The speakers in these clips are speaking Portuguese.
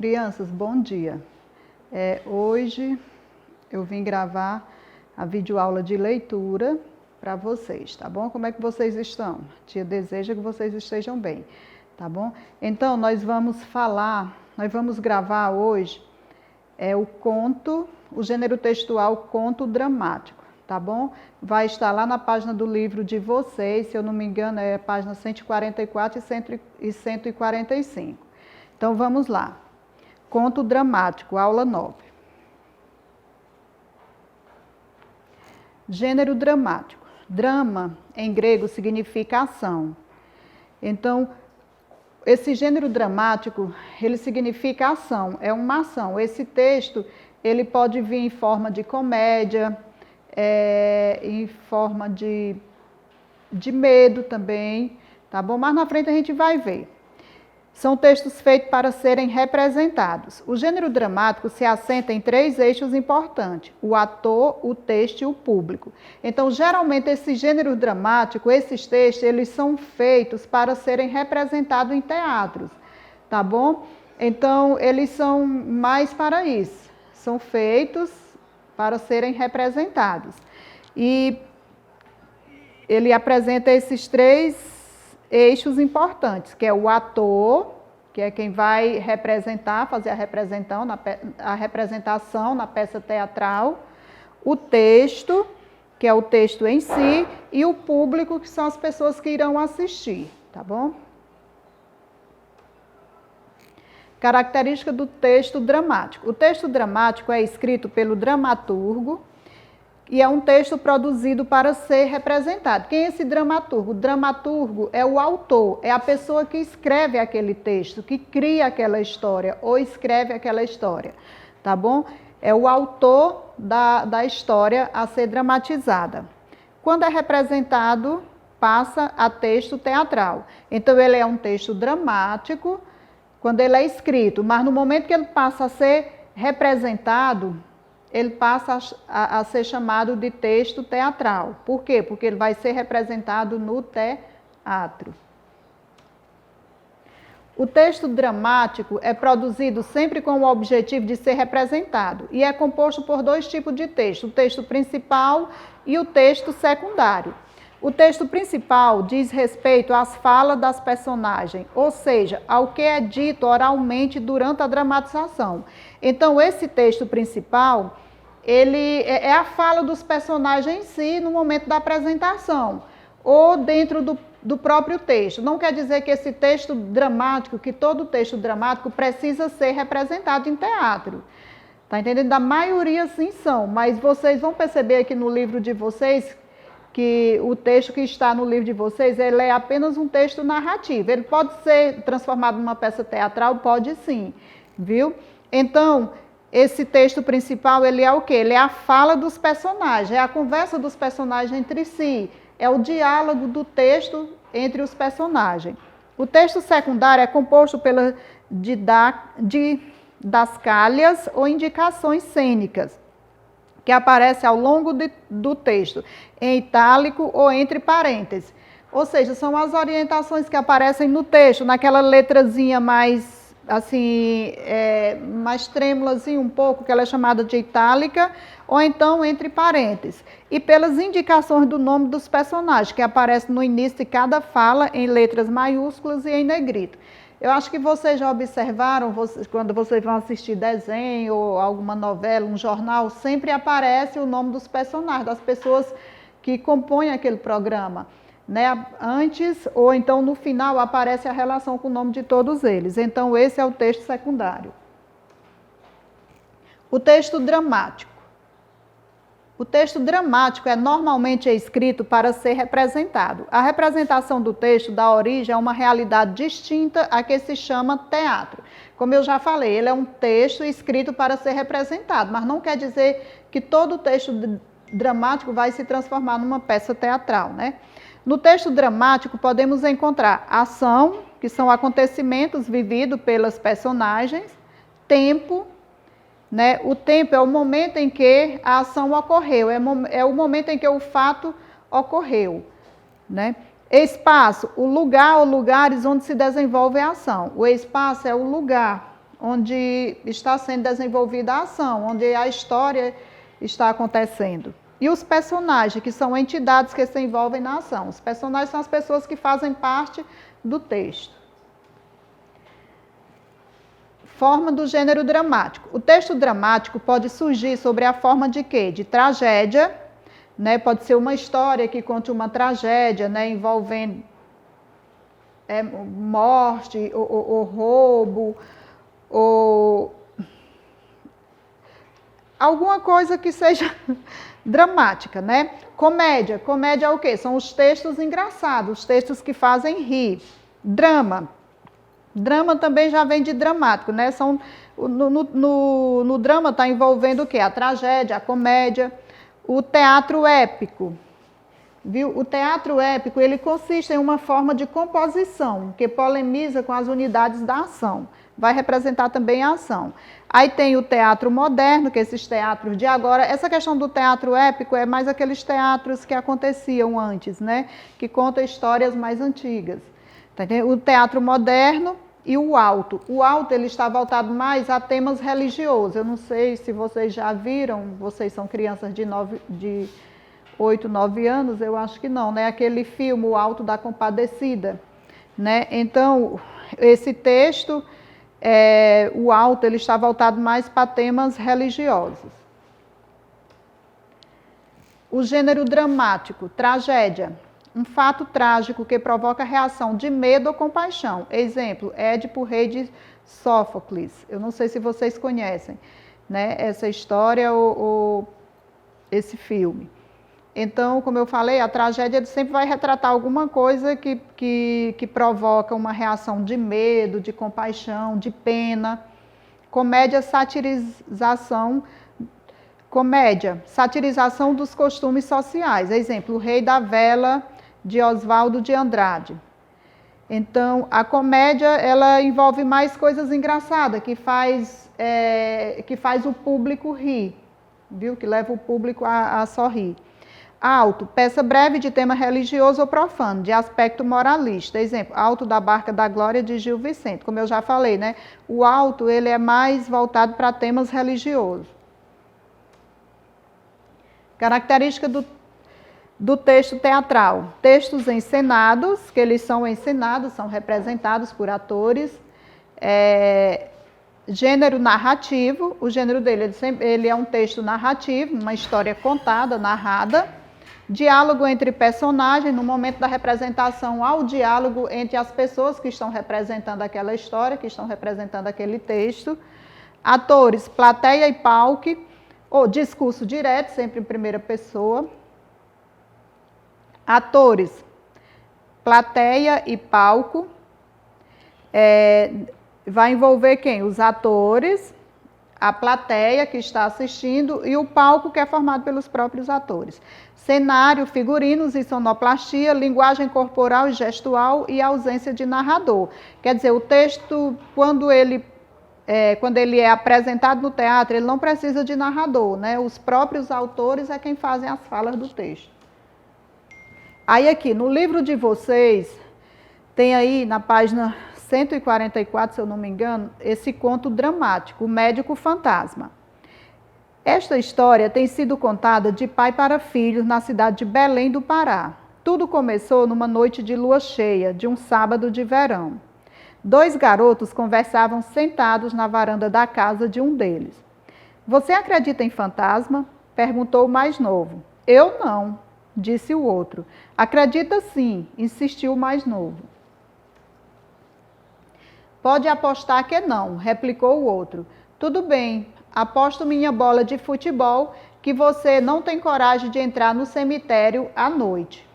Crianças, bom dia. Hoje eu vim gravar a videoaula de leitura para vocês, tá bom? Como é que vocês estão? A tia deseja que vocês estejam bem, tá bom? Então, nós vamos gravar hoje o gênero textual conto dramático, tá bom? Vai estar lá na página do livro de vocês, se eu não me engano, é a página 144 e 145. Então, vamos lá. Conto dramático, aula 9. Gênero dramático. Drama, em grego, significa ação. Então, esse gênero dramático, ele significa ação, é uma ação. Esse texto, ele pode vir em forma de comédia, em forma de medo também, tá bom? Mas na frente a gente vai ver. São textos feitos para serem representados. O gênero dramático se assenta em 3 eixos importantes: o ator, o texto e o público. Então, geralmente, esse gênero dramático, esses textos, eles são feitos para serem representados em teatros, tá bom? Então, eles são mais para isso. São feitos para serem representados. E ele apresenta esses 3 eixos importantes, que é o ator, que é quem vai representar, fazer a representação na peça teatral, o texto, que é o texto em si, e o público, que são as pessoas que irão assistir, tá bom? Característica do texto dramático. O texto dramático é escrito pelo dramaturgo, e é um texto produzido para ser representado. Quem é esse dramaturgo? O dramaturgo é o autor, é a pessoa que escreve aquele texto, que cria aquela história ou escreve aquela história, tá bom? É o autor da história a ser dramatizada. Quando é representado, passa a texto teatral. Então, ele é um texto dramático quando ele é escrito, mas no momento que ele passa a ser representado, ele passa a ser chamado de texto teatral. Por quê? Porque ele vai ser representado no teatro. O texto dramático é produzido sempre com o objetivo de ser representado e é composto por 2 tipos de texto: o texto principal e o texto secundário. O texto principal diz respeito às falas das personagens, ou seja, ao que é dito oralmente durante a dramatização. Então, esse texto principal, ele é a fala dos personagens em si no momento da apresentação, ou dentro do próprio texto. Não quer dizer que esse texto dramático, que todo texto dramático precisa ser representado em teatro. Tá entendendo? Da maioria sim são, mas vocês vão perceber aqui no livro de vocês que o texto que está no livro de vocês, ele é apenas um texto narrativo. Ele pode ser transformado numa peça teatral? Pode sim, viu? Então, esse texto principal, ele é o quê? Ele é a fala dos personagens, é a conversa dos personagens entre si, é o diálogo do texto entre os personagens. O texto secundário é composto pelas didascálias ou indicações cênicas, que aparece ao longo do texto, em itálico ou entre parênteses. Ou seja, são as orientações que aparecem no texto, naquela letrazinha mais, assim, mais trêmulazinha um pouco, que ela é chamada de itálica, ou então entre parênteses. E pelas indicações do nome dos personagens, que aparecem no início de cada fala, em letras maiúsculas e em negrito. Eu acho que vocês já observaram, quando vocês vão assistir desenho ou alguma novela, um jornal, sempre aparece o nome dos personagens, das pessoas que compõem aquele programa, né? Antes ou então no final aparece a relação com o nome de todos eles. Então, esse é o texto secundário. O texto dramático. O texto dramático é normalmente escrito para ser representado. A representação do texto dá origem a uma realidade distinta a que se chama teatro. Como eu já falei, ele é um texto escrito para ser representado, mas não quer dizer que todo texto dramático vai se transformar numa peça teatral, né? No texto dramático podemos encontrar ação, que são acontecimentos vividos pelas personagens, tempo, né? O tempo é o momento em que a ação ocorreu, é o momento em que o fato ocorreu, né? Espaço, o lugar ou lugares onde se desenvolve a ação. O espaço é o lugar onde está sendo desenvolvida a ação, onde a história está acontecendo. E os personagens, que são entidades que se envolvem na ação. Os personagens são as pessoas que fazem parte do texto. Forma do gênero dramático. O texto dramático pode surgir sobre a forma de quê? De tragédia, né? Pode ser uma história que conte uma tragédia, né? Envolvendo morte, ou roubo, ou alguma coisa que seja dramática, né? Comédia. Comédia é o quê? São os textos engraçados, os textos que fazem rir. Drama. Drama também já vem de dramático, né? No drama está envolvendo o quê? A tragédia, a comédia. O teatro épico. Viu? O teatro épico, ele consiste em uma forma de composição que polemiza com as unidades da ação. Vai representar também a ação. Aí tem o teatro moderno, que esses teatros de agora. Essa questão do teatro épico é mais aqueles teatros que aconteciam antes, né? Que contam histórias mais antigas. Tá entendendo? O teatro moderno e o alto. O alto, ele está voltado mais a temas religiosos. Eu não sei se vocês já viram, vocês são crianças de 8, 9 anos, eu acho que não, né? Aquele filme, O Alto da Compadecida, né? Então, esse texto, o alto, ele está voltado mais para temas religiosos. O gênero dramático, tragédia. Um fato trágico que provoca reação de medo ou compaixão. Exemplo, Édipo, rei de Sófocles. Eu não sei se vocês conhecem, né, essa história ou esse filme. Então, como eu falei, a tragédia sempre vai retratar alguma coisa que provoca uma reação de medo, de compaixão, de pena. Comédia, satirização. Comédia, satirização dos costumes sociais. Exemplo, O Rei da Vela, de Oswaldo de Andrade. Então, a comédia, ela envolve mais coisas engraçadas, que faz o público rir, viu? Que leva o público a sorrir. Alto, peça breve de tema religioso ou profano, de aspecto moralista. Exemplo, Alto da Barca da Glória, de Gil Vicente. Como eu já falei, né? O alto, ele é mais voltado para temas religiosos. Característica do texto teatral. Textos encenados, que eles são encenados, são representados por atores. Gênero narrativo, o gênero dele, ele é um texto narrativo, uma história contada, narrada. Diálogo entre personagens, no momento da representação, há o diálogo entre as pessoas que estão representando aquela história, que estão representando aquele texto. Atores, plateia e palco, ou discurso direto, sempre em primeira pessoa. Atores, plateia e palco. Vai envolver quem? Os atores, a plateia que está assistindo e o palco que é formado pelos próprios atores. Cenário, figurinos e sonoplastia, linguagem corporal e gestual e ausência de narrador. Quer dizer, o texto, quando ele é apresentado no teatro, ele não precisa de narrador, né? Os próprios autores é quem fazem as falas do texto. Aí aqui, no livro de vocês, tem aí na página 144, se eu não me engano, esse conto dramático, O Médico Fantasma. Esta história tem sido contada de pai para filho na cidade de Belém do Pará. Tudo começou numa noite de lua cheia, de um sábado de verão. 2 garotos conversavam sentados na varanda da casa de um deles. "Você acredita em fantasma?" perguntou o mais novo. "Eu não", disse o outro. "Acredita sim", insistiu o mais novo. "Pode apostar que não", replicou o outro. "Tudo bem, aposto minha bola de futebol que você não tem coragem de entrar no cemitério à noite."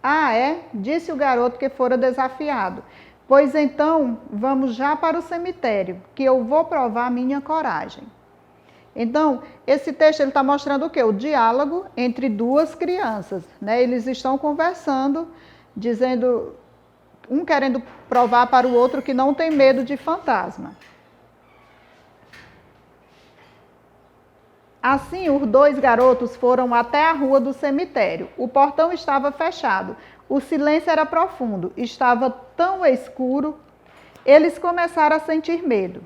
"Ah, é?", disse o garoto que fora desafiado. "Pois então, vamos já para o cemitério, que eu vou provar minha coragem." Então, esse texto está mostrando o quê? O diálogo entre 2 crianças, né? Eles estão conversando, dizendo, um querendo provar para o outro que não tem medo de fantasma. Assim, os 2 garotos foram até a rua do cemitério. O portão estava fechado. O silêncio era profundo. Estava tão escuro. Eles começaram a sentir medo.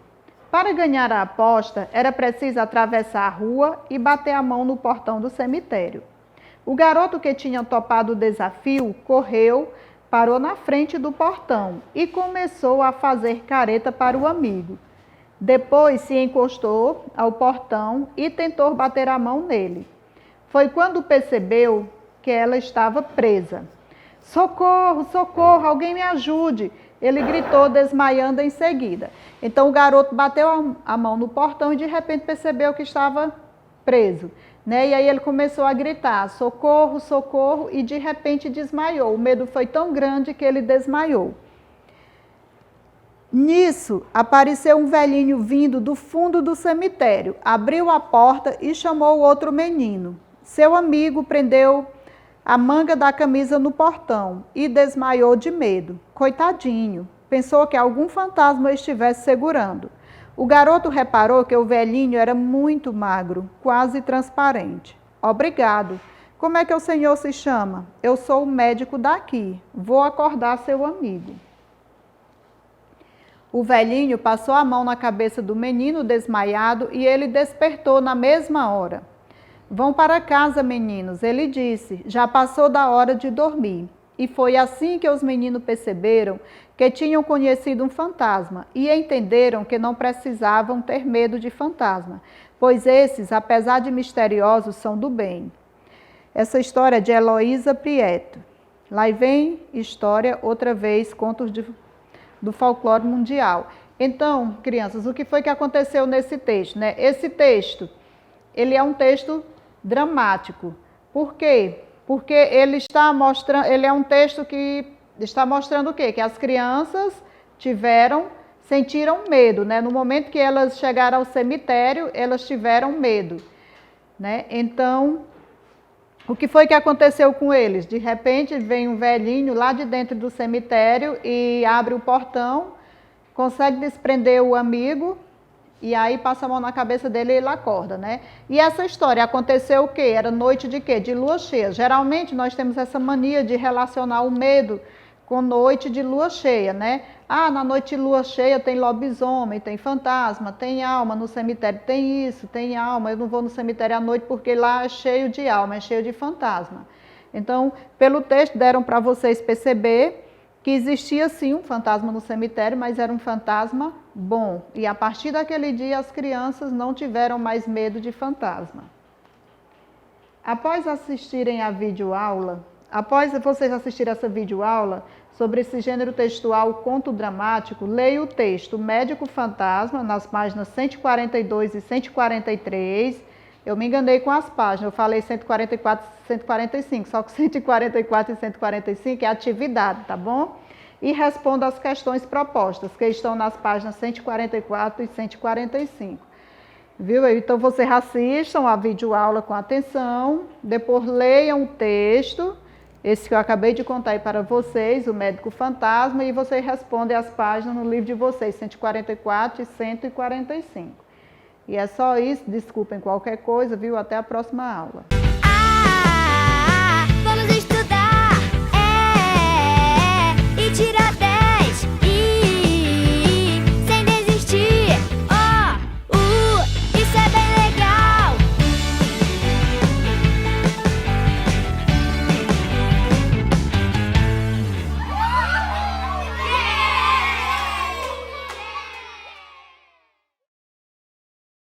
Para ganhar a aposta, era preciso atravessar a rua e bater a mão no portão do cemitério. O garoto que tinha topado o desafio correu, parou na frente do portão e começou a fazer careta para o amigo. Depois se encostou ao portão e tentou bater a mão nele. Foi quando percebeu que ela estava presa. Socorro, socorro, alguém me ajude! Ele gritou, desmaiando em seguida. Então o garoto bateu a mão no portão e de repente percebeu que estava preso, né? E aí ele começou a gritar, socorro, socorro, e de repente desmaiou. O medo foi tão grande que ele desmaiou. Nisso, apareceu um velhinho vindo do fundo do cemitério, abriu a porta e chamou o outro menino. Seu amigo prendeu a manga da camisa no portão e desmaiou de medo. Coitadinho, pensou que algum fantasma o estivesse segurando. O garoto reparou que o velhinho era muito magro, quase transparente. Obrigado. Como é que o senhor se chama? Eu sou o médico daqui. Vou acordar seu amigo. O velhinho passou a mão na cabeça do menino desmaiado e ele despertou na mesma hora. Vão para casa, meninos, ele disse, já passou da hora de dormir. E foi assim que os meninos perceberam que tinham conhecido um fantasma e entenderam que não precisavam ter medo de fantasma, pois esses, apesar de misteriosos, são do bem. Essa história é de Heloísa Prieto. Lá vem história, outra vez, contos do folclore mundial. Então, crianças, o que foi que aconteceu nesse texto, né? Esse texto, ele é um texto dramático. Por quê? Porque ele é um texto que está mostrando o quê? Que as crianças sentiram medo, né? No momento que elas chegaram ao cemitério, elas tiveram medo, né? Então, o que foi que aconteceu com eles? De repente, vem um velhinho lá de dentro do cemitério e abre o portão, consegue desprender o amigo, e aí passa a mão na cabeça dele e ele acorda, né? E essa história aconteceu o quê? Era noite de quê? De lua cheia. Geralmente nós temos essa mania de relacionar o medo com noite de lua cheia, né? Ah, na noite de lua cheia tem lobisomem, tem fantasma, tem alma no cemitério, tem isso, tem alma. Eu não vou no cemitério à noite porque lá é cheio de alma, é cheio de fantasma. Então, pelo texto deram para vocês perceber que existia sim um fantasma no cemitério, mas era um fantasma bom. E a partir daquele dia as crianças não tiveram mais medo de fantasma. Após vocês assistirem essa videoaula sobre esse gênero textual conto dramático, leia o texto Médico Fantasma nas páginas 142 e 143. Eu me enganei com as páginas, eu falei 144 e 145, só que 144 e 145 é atividade, tá bom? E responda as questões propostas, que estão nas páginas 144 e 145. Viu? Então, vocês assistam a videoaula com atenção, depois leiam o texto, esse que eu acabei de contar aí para vocês, o Médico Fantasma, e vocês respondem as páginas no livro de vocês, 144 e 145. E é só isso, desculpem qualquer coisa, viu? Até a próxima aula. Vamos